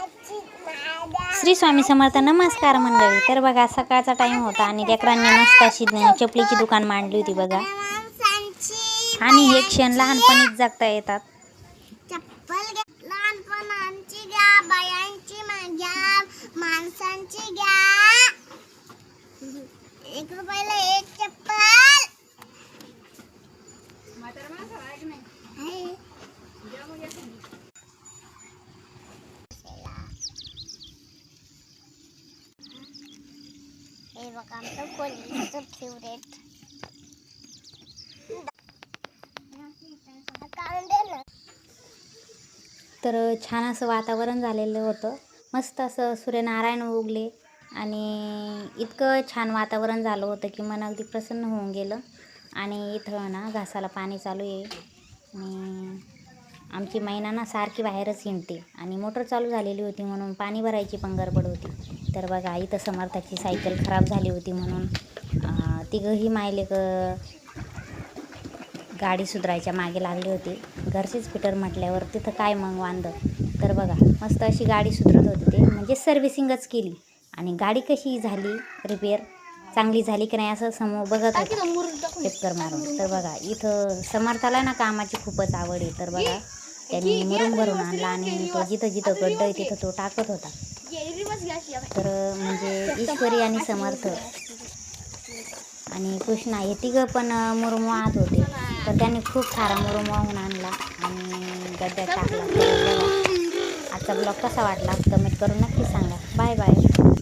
श्री स्वामी समर्थ. नमस्कार मंडळी. तर बघा सकाळचा टाइम होता आणि लेकरांनी मस्त अशी चपलीची दुकान मांडली होती बघा. आणि हे क्षण लहानपणीच जगता येतात. लहानपणांची घ्या, बायांची घ्या, माणसांची घ्या. 1 रुपयाला 1 चप्पल. हे बघा आमचं कोलीचं फेवरेट. तर छान असं वातावरण झालेलं होतं. मस्त असं सूर्यनारायण उगले आणि इतकं छान वातावरण झालं होतं की मन अगदी प्रसन्न होऊन गेलं. आणि इथं ना घासाला पाणी चालू आहे आणि आमची मैना ना सारखी बाहेरच हिंडते आणि मोटर चालू झालेली होती म्हणून पाणी भरायची पण गडबड होती. तर बघा इथं समर्थाची सायकल खराब झाली होती म्हणून तिघंही मायलेक गाडी सुधारायच्या मागे लागले होते. घरचेच फिटर म्हटल्यावर तिथं काय मग वांद. तर बघा मस्त अशी गाडी सुधारत होती ते, म्हणजे सर्व्हिसिंगच केली. आणि गाडी कशी झाली रिपेअर, चांगली झाली की नाही असं समोर बघत होते चक्कर मारून. तर बघा इथं समर्थाला ना कामाची खूपच आवड आहे. तर बघा त्यांनी मुरुम भरून आणला आणि तो जिथं जिथं गड्ड आहे तिथं तो टाकत होता. तर म्हणजे ईश्वरी आणि समर्थ आणि कृष्णा हे तिघं पण मुरुम वाहत होते. तर त्यांनी खूप सारा मुरुम वाहून आणला आणि गड्ड्यात टाकला. तर बघा आजचा ब्लॉग कसा वाटला कमेंट करून नक्की सांगा. Bye bye.